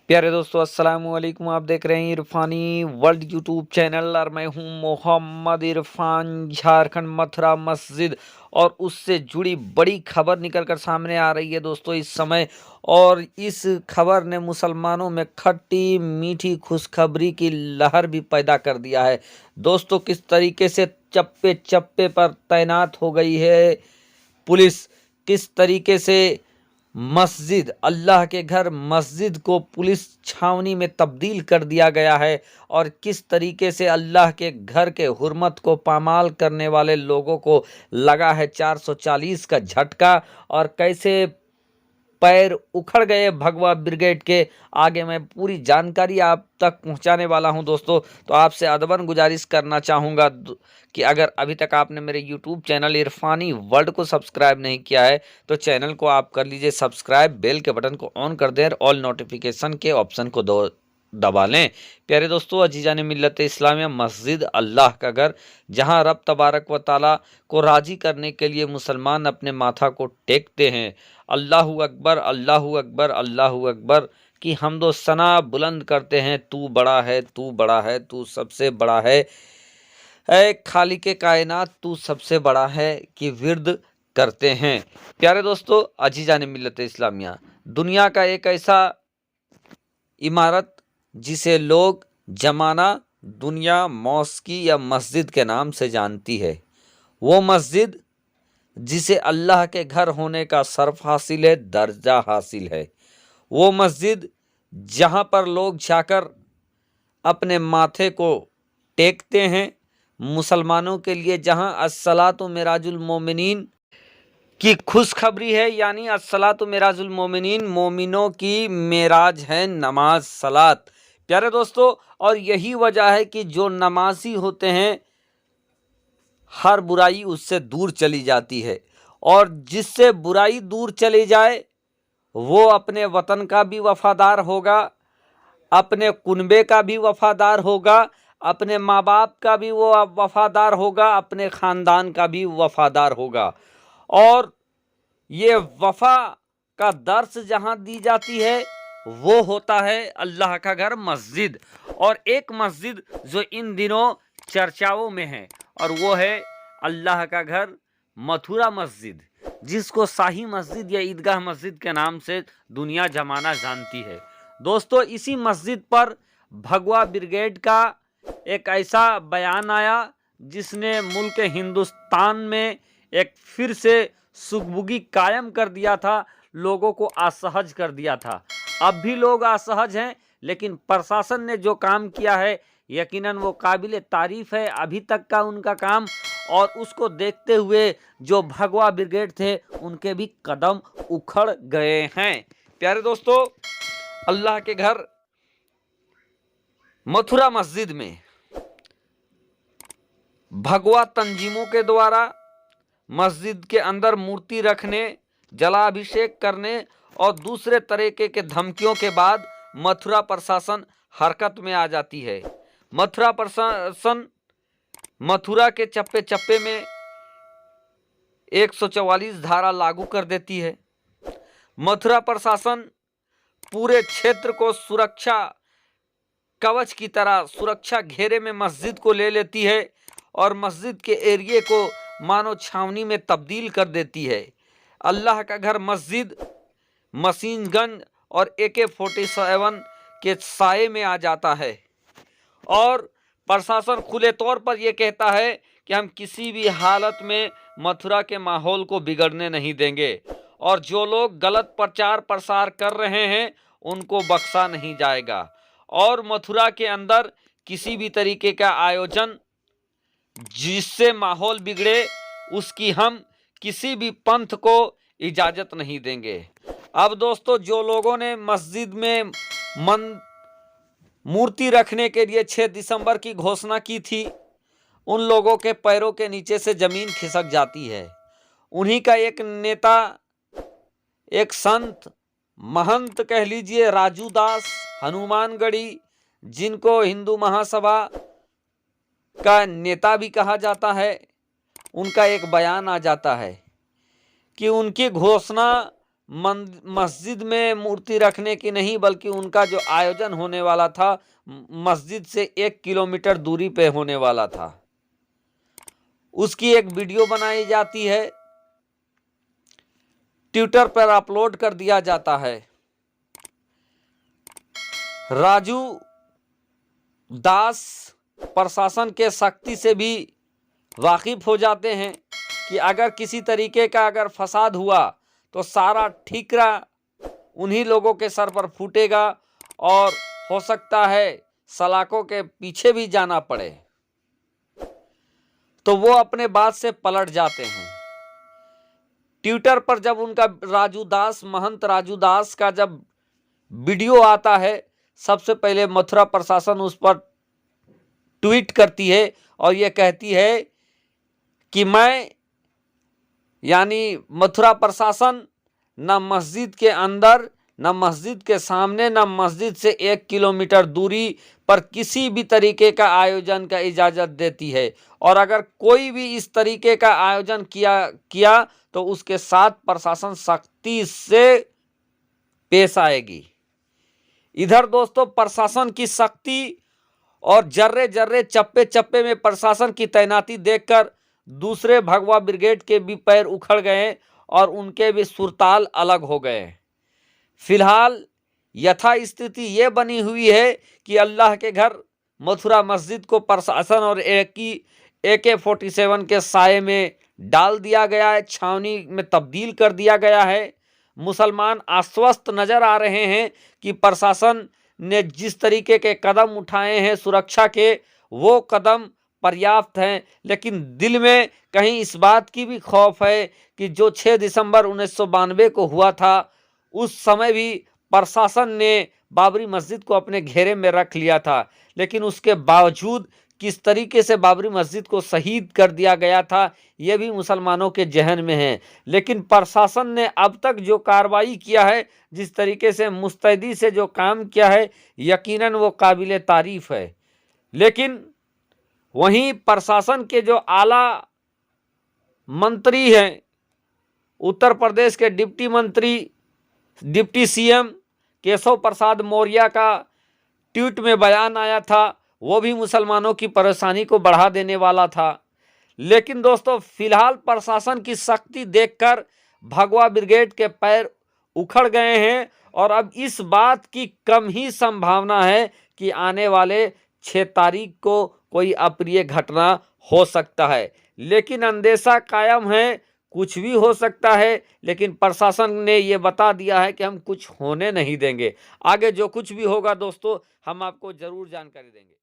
प्यारे दोस्तों, अस्सलाम वालेकुम। आप देख रहे हैं इरफानी वर्ल्ड यूट्यूब चैनल और मैं हूं मोहम्मद इरफान। झारखंड मथुरा मस्जिद और उससे जुड़ी बड़ी खबर निकल कर सामने आ रही है दोस्तों इस समय। और इस खबर ने मुसलमानों में खट्टी मीठी खुशखबरी की लहर भी पैदा कर दिया है दोस्तों। किस तरीके से चप्पे चप्पे पर तैनात हो गई है पुलिस, किस तरीके से मस्जिद, अल्लाह के घर मस्जिद को पुलिस छावनी में तब्दील कर दिया गया है और किस तरीके से अल्लाह के घर के हुर्मत को पामाल करने वाले लोगों को लगा है 440 का झटका और कैसे पैर उखड़ गए भगवा ब्रिगेड के आगे। मैं पूरी जानकारी आप तक पहुंचाने वाला हूं दोस्तों। तो आपसे अदबन गुजारिश करना चाहूँगा कि अगर अभी तक आपने मेरे यूट्यूब चैनल इरफानी वर्ल्ड को सब्सक्राइब नहीं किया है तो चैनल को आप कर लीजिए सब्सक्राइब, बेल के बटन को ऑन कर दें और ऑल नोटिफिकेशन के ऑप्शन को दबा लें। प्यारे दोस्तों, अजीज़ान मिल्लत इस्लामिया, मस्जिद अल्लाह का घर, जहां रब तबारक व ताला को राजी करने के लिए मुसलमान अपने माथा को टेकते हैं। अल्लाहू अकबर, अल्लाहू अकबर, अल्लाहू अकबर की हमदो सना बुलंद करते हैं। तू बड़ा है, तू बड़ा है, तू सबसे बड़ा है, ऐ खालिके कायनात तू सबसे बड़ा है कि विर्द करते हैं। प्यारे दोस्तों, अजीज़ान मिल्लत इस्लामिया, दुनिया का एक ऐसा इमारत जिसे लोग जमाना दुनिया मौस्की या मस्जिद के नाम से जानती है, वो मस्जिद जिसे अल्लाह के घर होने का शर्फ हासिल है, दर्जा हासिल है, वो मस्जिद जहाँ पर लोग जाकर अपने माथे को टेकते हैं, मुसलमानों के लिए जहाँ अस्सलातु मिराजुल मोमिनीन की खुशखबरी है। यानी अस्सलातु मिराजुल मोमिनीन, मोमिनों की मेराज है नमाज सलात। प्यारे दोस्तों, और यही वजह है कि जो नमाजी होते हैं हर बुराई उससे दूर चली जाती है और जिससे बुराई दूर चली जाए वो अपने वतन का भी वफादार होगा, अपने कुनबे का भी वफादार होगा, अपने माँ बाप का भी वो वफादार होगा, अपने ख़ानदान का भी वफादार होगा। और ये वफा का दर्स जहाँ दी जाती है वो होता है अल्लाह का घर मस्जिद। और एक मस्जिद जो इन दिनों चर्चाओं में है और वो है अल्लाह का घर मथुरा मस्जिद, जिसको शाही मस्जिद या ईदगाह मस्जिद के नाम से दुनिया जमाना जानती है। दोस्तों, इसी मस्जिद पर भगवा ब्रिगेड का एक ऐसा बयान आया जिसने मुल्क हिंदुस्तान में एक फिर से सुगबुगी कायम कर दिया था, लोगों को असहज कर दिया था। अब भी लोग असहज हैं, लेकिन प्रशासन ने जो काम किया है यकीनन वो काबिल तारीफ है अभी तक का उनका काम। और उसको देखते हुए जो भगवा ब्रिगेड थे उनके भी कदम उखड़ गए हैं। प्यारे दोस्तों, अल्लाह के घर मथुरा मस्जिद में भगवा तंजीमों के द्वारा मस्जिद के अंदर मूर्ति रखने, जलाभिषेक करने और दूसरे तरीके के धमकियों के बाद मथुरा प्रशासन हरकत में आ जाती है। मथुरा प्रशासन मथुरा के चप्पे चप्पे में 144 धारा लागू कर देती है। मथुरा प्रशासन पूरे क्षेत्र को सुरक्षा कवच की तरह सुरक्षा घेरे में मस्जिद को ले लेती है और मस्जिद के एरिए को मानो छावनी में तब्दील कर देती है। अल्लाह का घर मस्जिद मशीन गन और AK-47 के साए में आ जाता है और प्रशासन खुले तौर पर यह कहता है कि हम किसी भी हालत में मथुरा के माहौल को बिगड़ने नहीं देंगे और जो लोग गलत प्रचार प्रसार कर रहे हैं उनको बख्शा नहीं जाएगा। और मथुरा के अंदर किसी भी तरीके का आयोजन जिससे माहौल बिगड़े उसकी हम किसी भी पंथ को इजाज़त नहीं देंगे। अब दोस्तों, जो लोगों ने मस्जिद में मूर्ति रखने के लिए 6 दिसंबर की घोषणा की थी, उन लोगों के पैरों के नीचे से ज़मीन खिसक जाती है। उन्हीं का एक नेता, एक संत महंत कह लीजिए, राजू दास हनुमानगढ़ी, जिनको हिंदू महासभा का नेता भी कहा जाता है, उनका एक बयान आ जाता है कि उनकी घोषणा मस्जिद में मूर्ति रखने की नहीं, बल्कि उनका जो आयोजन होने वाला था मस्जिद से 1 किलोमीटर दूरी पे होने वाला था। उसकी एक वीडियो बनाई जाती है, ट्विटर पर अपलोड कर दिया जाता है। राजू दास प्रशासन के सख्ती से भी वाकिफ हो जाते हैं कि अगर किसी तरीके का अगर फसाद हुआ तो सारा ठीकरा उन्हीं लोगों के सर पर फूटेगा और हो सकता है सलाखों के पीछे भी जाना पड़े। तो वो अपने बात से पलट जाते हैं। ट्विटर पर जब उनका महंत राजू दास का जब वीडियो आता है, सबसे पहले मथुरा प्रशासन उस पर ट्वीट करती है और ये कहती है कि मैं यानी मथुरा प्रशासन न मस्जिद के अंदर, न मस्जिद के सामने, न मस्जिद से 1 किलोमीटर दूरी पर किसी भी तरीके का आयोजन का इजाज़त देती है, और अगर कोई भी इस तरीके का आयोजन किया तो उसके साथ प्रशासन सख्ती से पेश आएगी। इधर दोस्तों प्रशासन की सख्ती और जर्रे जर्रे चप्पे चप्पे में प्रशासन की तैनाती देखकर दूसरे भगवा ब्रिगेड के भी पैर उखड़ गए और उनके भी सुरताल अलग हो गए। फिलहाल यथा स्थिति ये बनी हुई है कि अल्लाह के घर मथुरा मस्जिद को प्रशासन और AK-47 के साये में डाल दिया गया है, छावनी में तब्दील कर दिया गया है। मुसलमान आश्वस्त नजर आ रहे हैं कि प्रशासन ने जिस तरीके के कदम उठाए हैं सुरक्षा के, वो कदम पर्याप्त हैं, लेकिन दिल में कहीं इस बात की भी खौफ है कि जो 6 दिसंबर 1992 को हुआ था, उस समय भी प्रशासन ने बाबरी मस्जिद को अपने घेरे में रख लिया था, लेकिन उसके बावजूद किस तरीके से बाबरी मस्जिद को शहीद कर दिया गया था ये भी मुसलमानों के जहन में है। लेकिन प्रशासन ने अब तक जो कार्रवाई किया है, जिस तरीके से मुस्तैदी से जो काम किया है, यकीनन वो काबिल तारीफ है। लेकिन वहीं प्रशासन के जो आला मंत्री हैं, उत्तर प्रदेश के डिप्टी CM केशव प्रसाद मौर्य का ट्वीट में बयान आया था, वो भी मुसलमानों की परेशानी को बढ़ा देने वाला था। लेकिन दोस्तों फिलहाल प्रशासन की सख्ती देखकर भगवा ब्रिगेड के पैर उखड़ गए हैं और अब इस बात की कम ही संभावना है कि आने वाले 6 तारीख को कोई अप्रिय घटना हो सकता है। लेकिन अंदेशा कायम है, कुछ भी हो सकता है, लेकिन प्रशासन ने ये बता दिया है कि हम कुछ होने नहीं देंगे। आगे जो कुछ भी होगा दोस्तों हम आपको ज़रूर जानकारी देंगे।